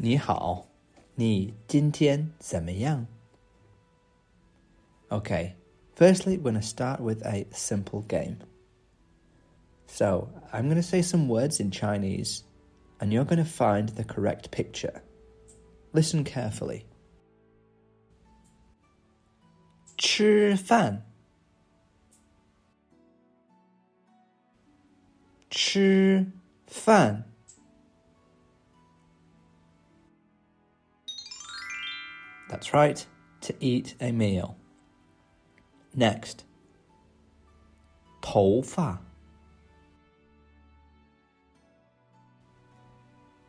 你好，你今天怎么样? Okay, firstly, we're going to start with a simple game. So, I'm going to say some words in Chinese, and you're going to find the correct picture. Listen carefully. 吃饭吃饭 That's right, to eat a meal. Next, 头发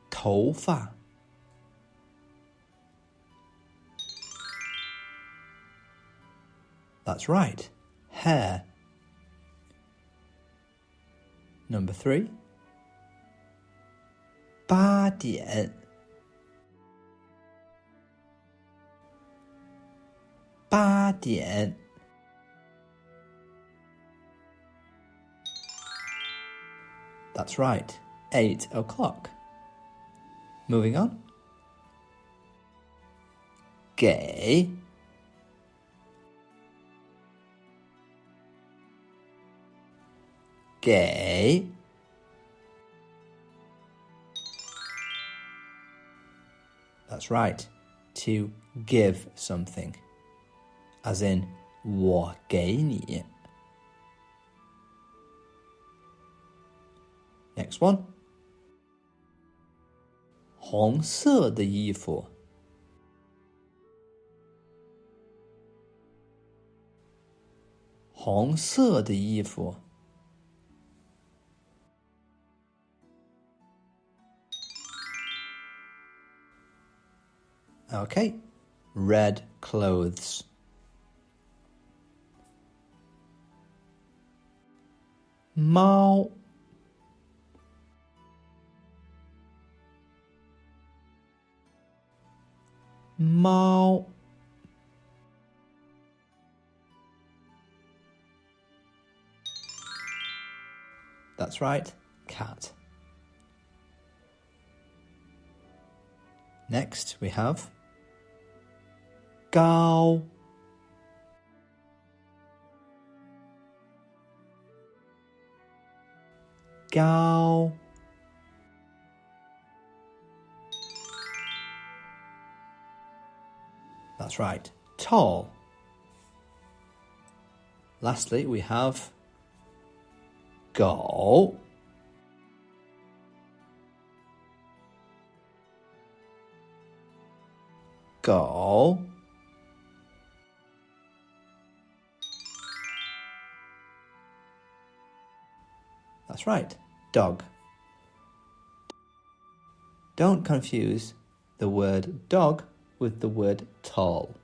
头发 That's right, hair. Number 3, 8点8点 That's right, 8 o'clock. Moving on. 给给 That's right, to give something. As in, 我给你 Next one. 红色的衣服红色的衣服 Okay, red clothes. Mao Mao That's right, cat. Next we have 高高 That's right, tall. Lastly, we have 狗狗 That's right, dog. Don't confuse the word dog with the word tall.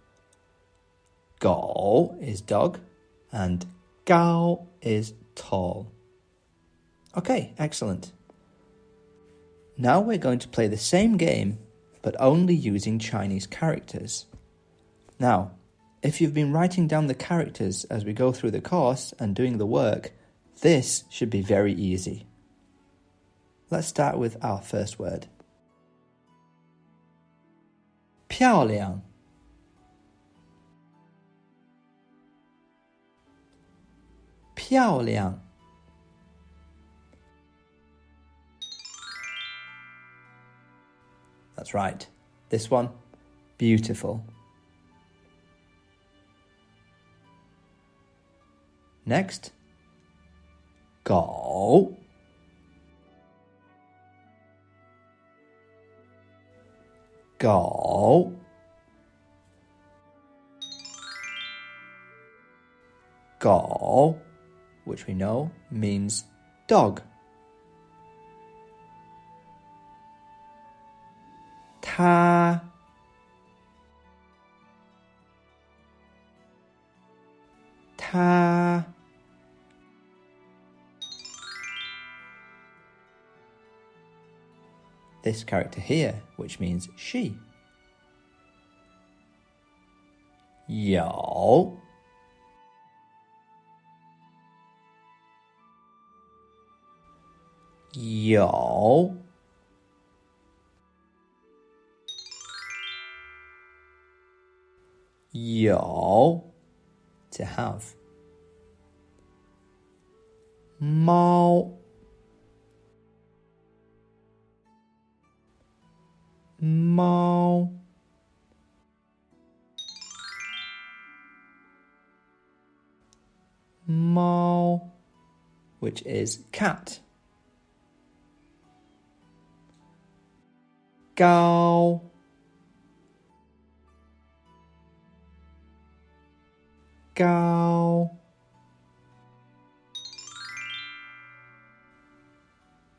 狗 is dog and 高 is tall. Okay, excellent. Now we're going to play the same game, but only using Chinese characters. Now, if you've been writing down the characters as we go through the course and doing the work, this should be very easy. Let's start with our first word. 漂亮漂亮 That's right. This one, beautiful. Next, 狗狗 狗, which we know means dog. 它 它 This character here, which means she. 有有有 to have. 猫猫猫 which is cat. 高高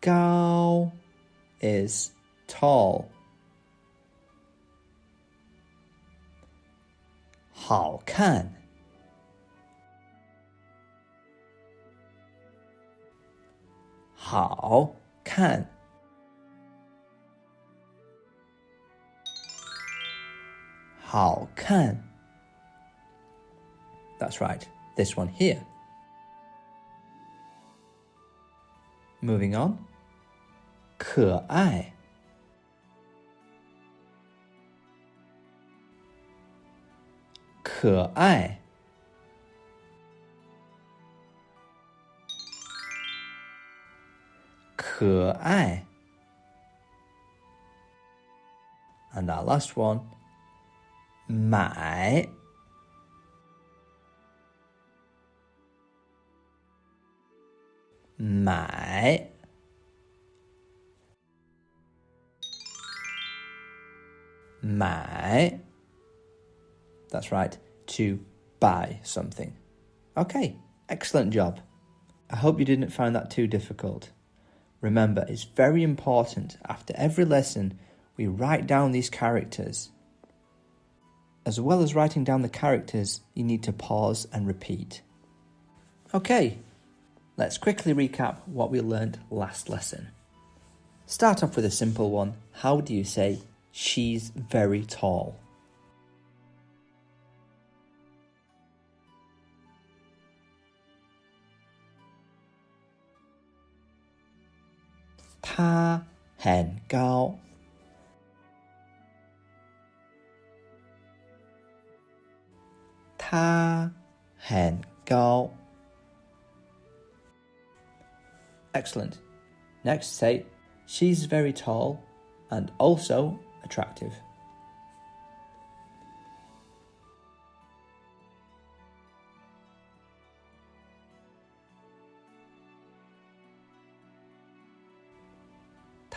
高 is tall. 好看好看好看 That's right, this one here. Moving on. 可爱可爱可爱 And our last one. 买买买 That's right, to buy something. Okay, excellent job. I hope you didn't find that too difficult. Remember, it's very important after every lesson we write down these characters. As well as writing down the characters, you need to pause and repeat. Okay, let's quickly recap what we learned last lesson. Start off with a simple one. How do you say, she's very tall? Ta 很高他很高 Excellent. Next, say, she's very tall and also attractive.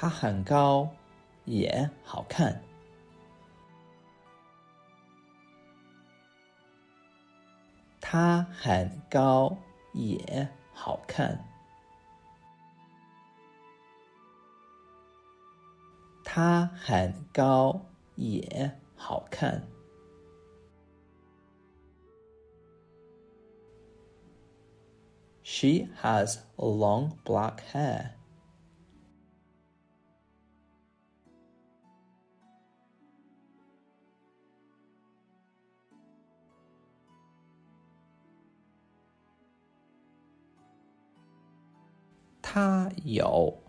她很高也好看她很高也好看她很高也好看 She has long black hair.她有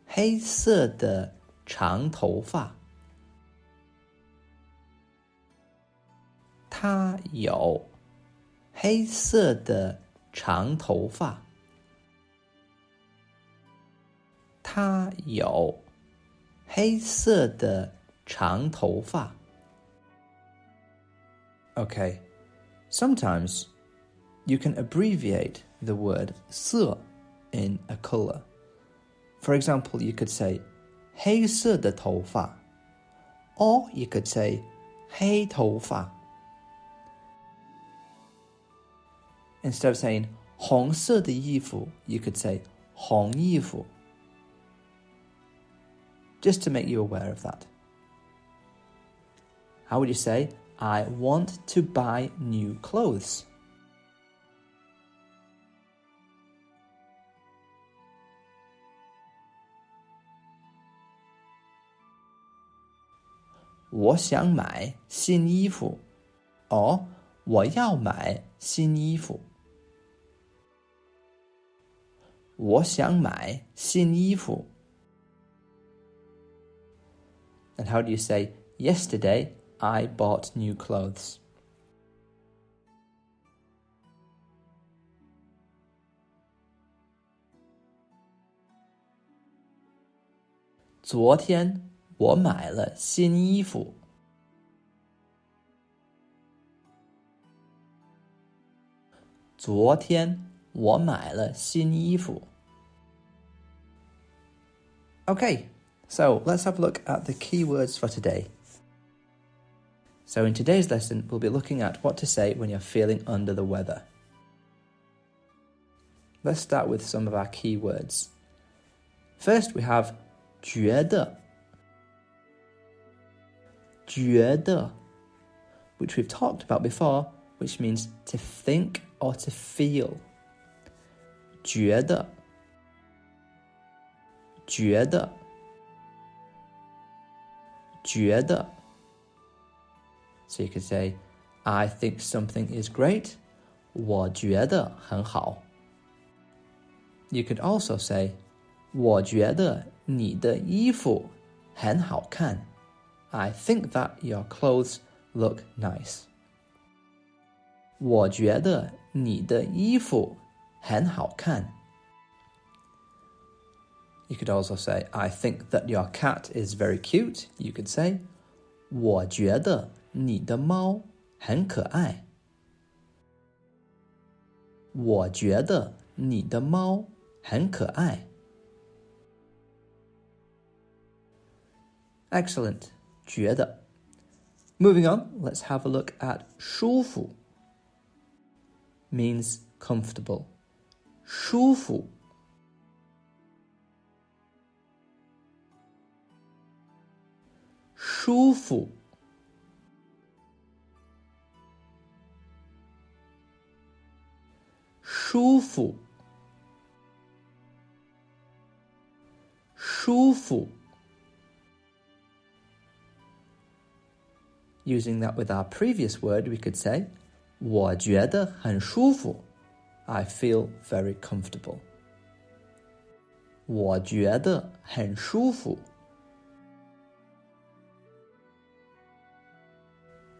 黑色的长头发。她有黑色的长头发。她有黑色的长头发。Okay, sometimes you can abbreviate the word 色 in a color. For example, you could say 黑色的头发 or you could say 黑头发 Instead of saying 红色的衣服 you could say 红衣服 Just to make you aware of that. How would you say, I want to buy new clothes? "我想买新衣服 or 我要买新衣服我想买新衣服 And how do you say, yesterday I bought new clothes? 昨天我买了新衣服。昨天我买了新衣服。Okay, so let's have a look at the key words for today. So in today's lesson, we'll be looking at what to say when you're feeling under the weather. Let's start with some of our key words. First, we have 觉得 觉得, which we've talked about before, which means to think or to feel. 觉得觉得觉得 So you could say, I think something is great. 我觉得很好。You could also say, 我觉得你的衣服很好看。I think that your clothes look nice. 我觉得你的衣服很好看。You could also say, I think that your cat is very cute. You could say, 我觉得你的猫很可爱。我觉得你的猫很可爱。Excellent. 觉得。Moving on, let's have a look at 舒服 means comfortable. 舒服舒服舒服舒服 Using that with our previous word, we could say, 我觉得很舒服。I feel very comfortable. 我觉得很舒服。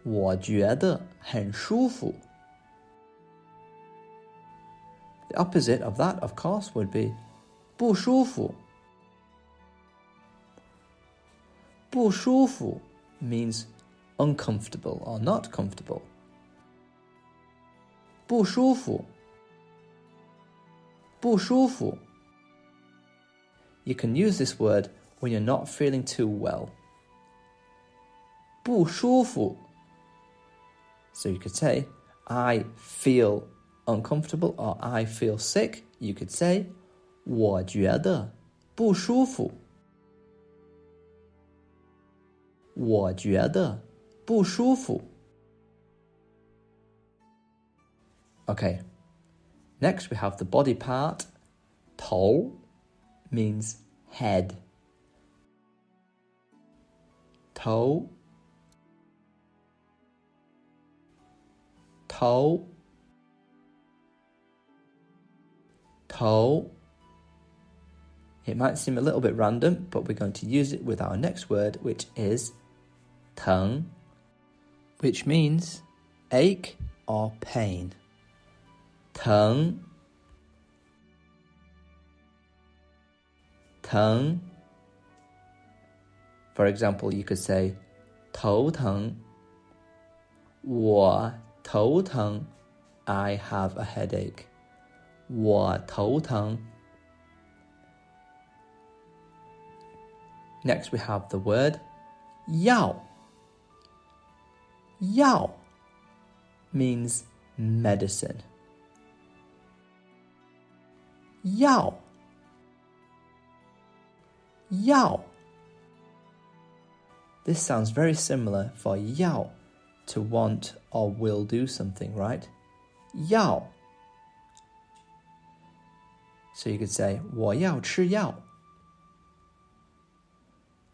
我觉得很舒服。The opposite of that, of course, would be 不舒服。不舒服 means uncomfortable or not comfortable. 不舒服。不舒服。You can use this word when you're not feeling too well. 不舒服。So you could say, I feel uncomfortable or I feel sick. You could say, 我觉得不舒服。我觉得不舒服。Okay, next we have the body part. 头 means head. 头头头 It might seem a little bit random, but we're going to use it with our next word, which is 疼, which means ache or pain. 疼疼 For example, you could say 头疼我头疼 I have a headache. 我头疼 Next we have the word 药 药 means medicine. 药药 This sounds very similar for 要 to want or will do something, right? 药 So you could say 我要吃药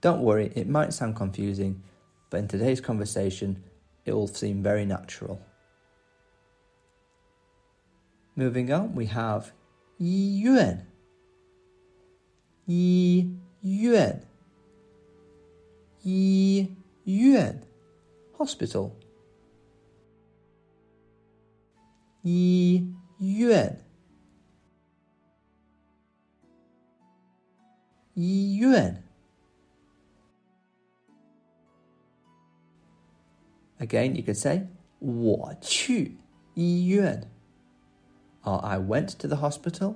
Don't worry, it might sound confusing, but in today's conversation, it will seem very natural. Moving on, we have 医院医院医院 hospital 医院医院 Again, you could say 我去医院 or I went to the hospital.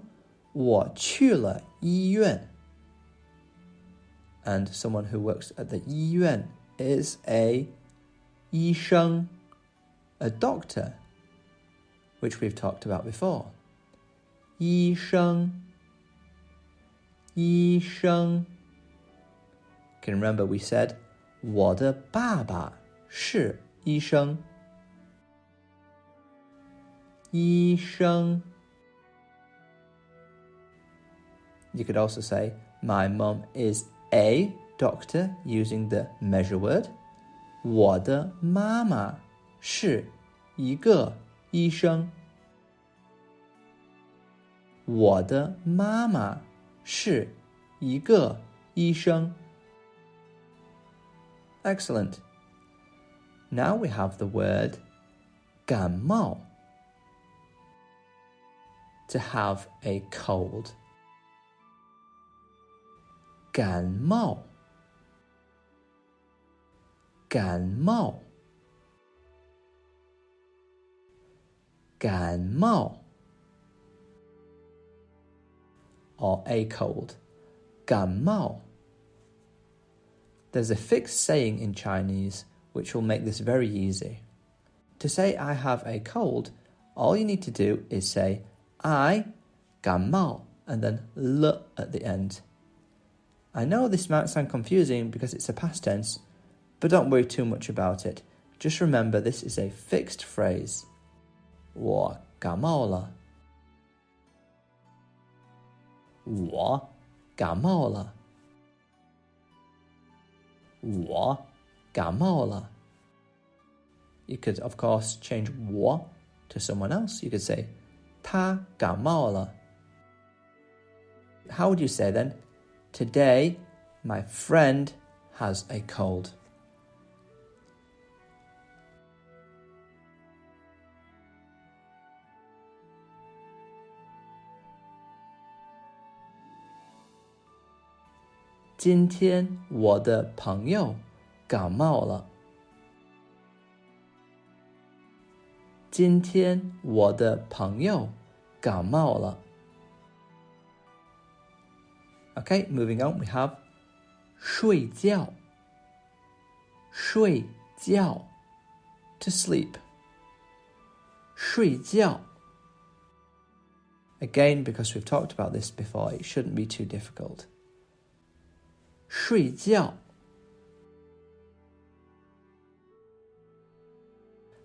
我去了医院 And someone who works at the 医院 is a 医生, a doctor, which we've talked about before. 医生 医生 Can remember we said 我的爸爸是医生医生 You could also say my mom is a doctor using the measure word. 我的妈妈是一个医生我的妈妈是一个医生 Excellent. Now we have the word 感冒 to have a cold. 感冒感冒感冒 or a cold. 感冒 There's a fixed saying in Chinese which will make this very easy. To say I have a cold, all you need to do is say I 感冒 and then l at the end. I know this might sound confusing because it's a past tense, but don't worry too much about it. Just remember this is a fixed phrase. 我感冒了我感冒了我感冒了 You could, of course, change 我 to someone else. You could say 他感冒了 How would you say then? Today, my friend has a cold. "今天我的朋友感冒了。今天我的朋友感冒了。Okay, moving on, we have 睡觉睡觉 to sleep 睡觉 Again, because we've talked about this before, it shouldn't be too difficult. 睡觉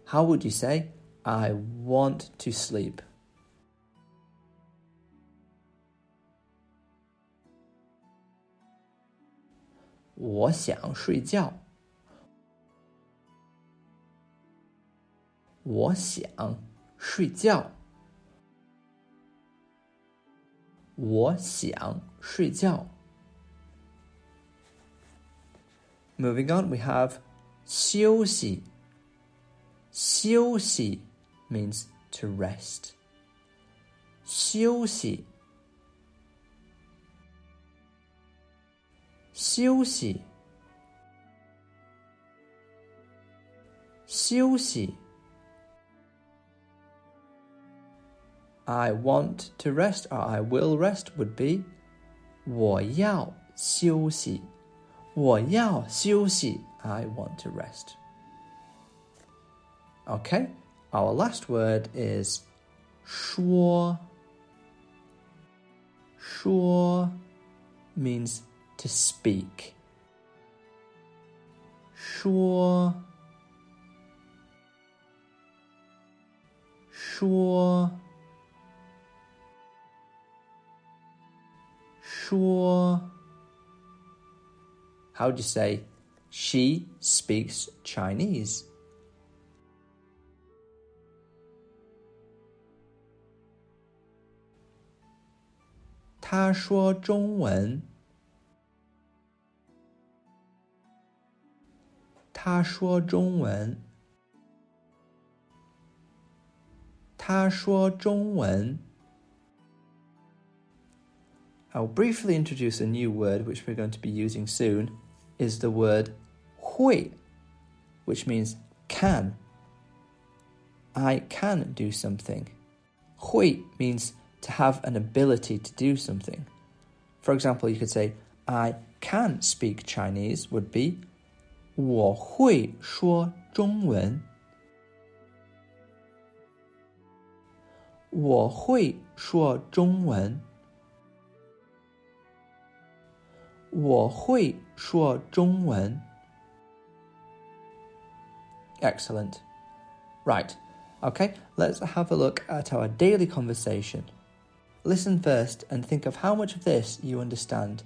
How would you say, I want to sleep? "我想睡觉我想睡觉我想睡觉 Moving on, we have 休息休息 means to rest 休息休息休息 I want to rest or I will rest would be 我要休息我要休息 I want to rest Okay, our last word is 说说 means to speak 说说说 How would you say she speaks Chinese? 她说中文她说中文她说中文 I'll briefly introduce a new word which we're going to be using soon, is the word 会, which means can. I can do something. 会 means to have an ability to do something. For example, you could say, I can speak Chinese would be 我会说中文。我会说中文。我会说中文。Excellent. Right. Okay, let's have a look at our daily conversation. Listen first and think of how much of this you understand.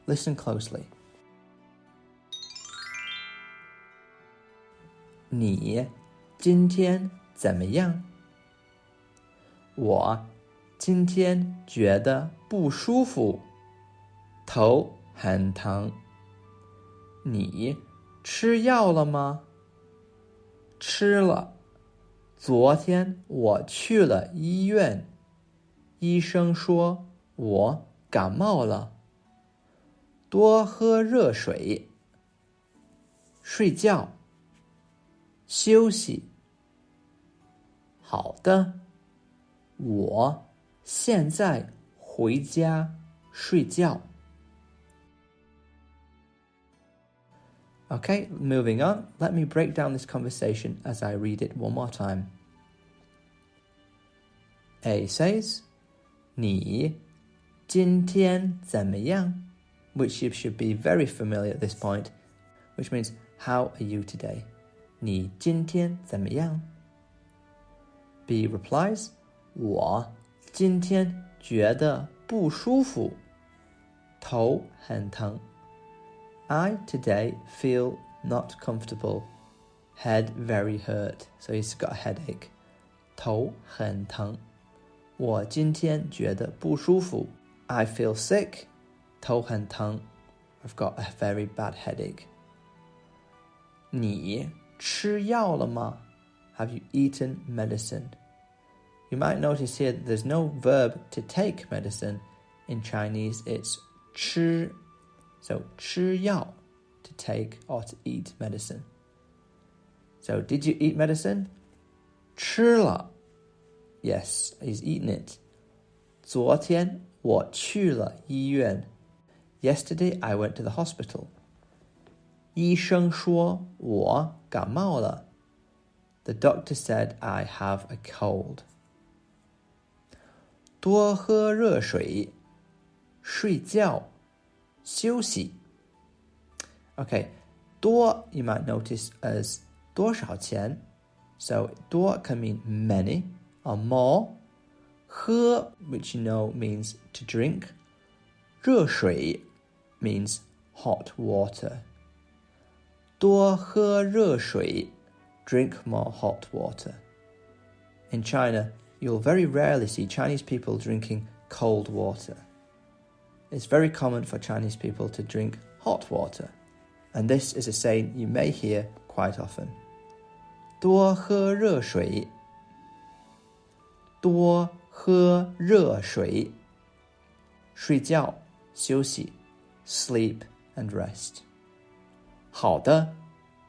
Listen closely. 你今天怎么样？我今天觉得不舒服，头很疼。你吃药了吗？吃了。昨天我去了医院，医生说我感冒了。多喝热水。睡觉。休息。好的，我现在回家睡觉。Okay, moving on. Let me break down this conversation as I read it one more time. A says, 你今天怎么样? Which you should be very familiar at this point, which means, how are you today? 你今天怎么样? B replies, 我今天觉得不舒服，头很疼。I today feel not comfortable, head very hurt, so he's got a headache. 头很疼。我今天觉得不舒服。I feel sick. 头很疼。I've got a very bad headache. 你吃药了吗? Have you eaten medicine? You might notice here that there's no verb to take medicine. In Chinese, it's 吃. So 吃药, to take or to eat medicine. So did you eat medicine? 吃了. Yes, he's eaten it. 昨天我去了医院. Yesterday I went to the hospital. 医生说我感冒了. The doctor said I have a cold. 多喝热水. 睡觉. 休息. Okay, 多 you might notice as 多少钱. So 多 can mean many or more. 喝 which you know means to drink. 热水 means hot water. 多喝热水. Drink more hot water. In China, you'll very rarely see Chinese people drinking cold water. It's very common for Chinese people to drink hot water. And this is a saying you may hear quite often. 多喝热水. 多喝热水. 睡觉, 休息, sleep and rest. 好的，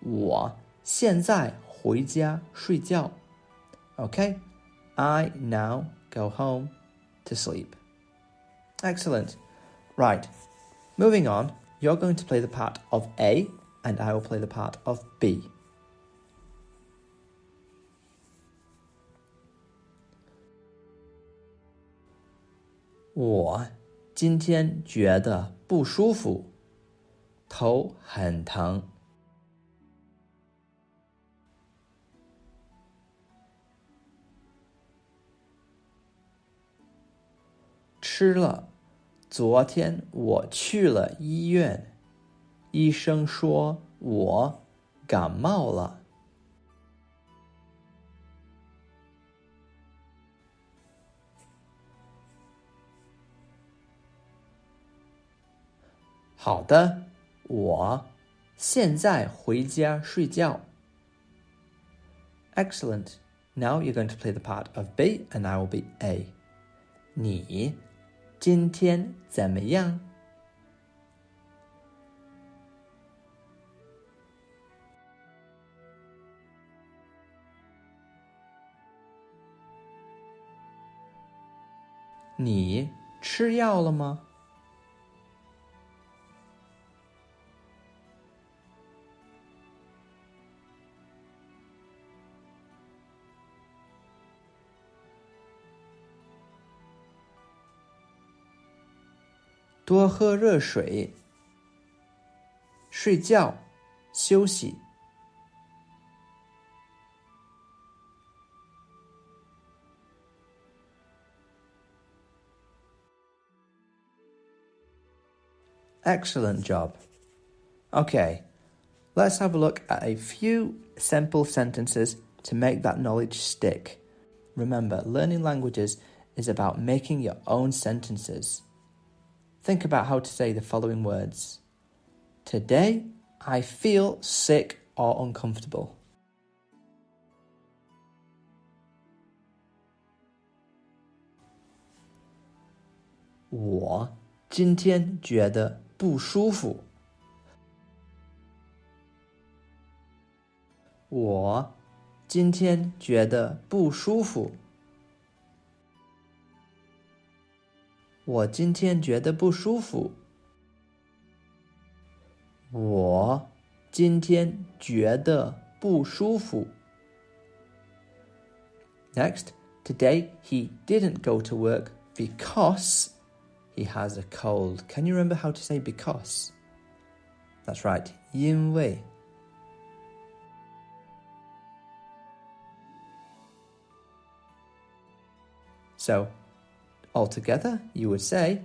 我现在回家睡觉. Okay, I now go home to sleep. Excellent. Right, moving on, you're going to play the part of A and I will play the part of B. "我今天觉得不舒服，头很疼。吃了，昨天我去了医院，医生说我感冒了。好的，我现在回家睡觉。Excellent. Now you're going to play the part of B and I will be A. 你今天怎么样？你吃药了吗？多喝热水。睡觉，休息。Excellent job. Okay, let's have a look at a few simple sentences to make that knowledge stick. Remember, learning languages is about making your own sentences. Think about how to say the following words. Today, I feel sick or uncomfortable. 我今天觉得不舒服。我今天觉得不舒服。我今天觉得不舒服。我今天觉得不舒服。Next, today he didn't go to work because he has a cold. Can you remember how to say because? That's right, 因为。So, altogether, you would say,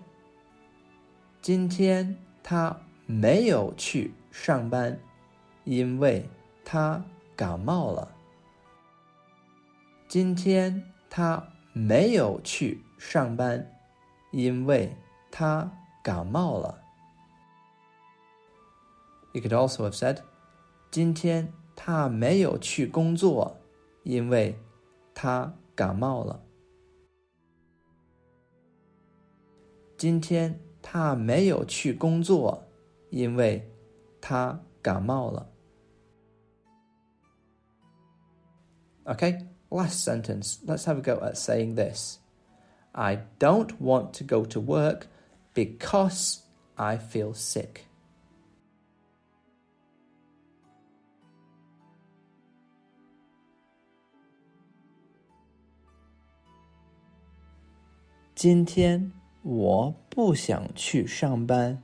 今天他没有去上班，因为他感冒了。今天他没有去上班，因为他感冒了。You could also have said, 今天他没有去工作，因为他感冒了。今天他没有去工作，因为他感冒了。Okay, last sentence. Let's have a go at saying this. I don't want to go to work because I feel sick. 今天我不想去上班，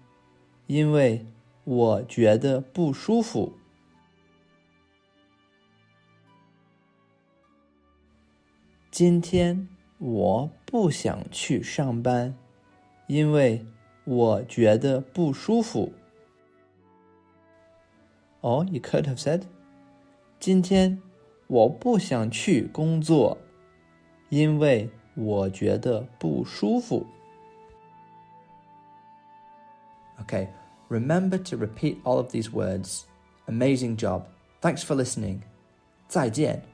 因为我觉得不舒服。今天我不想去上班，因为我觉得不舒服。Or you could have said, 今天我不想去工作，因为我觉得不舒服。Okay, remember to repeat all of these words. Amazing job. Thanks for listening. 再见。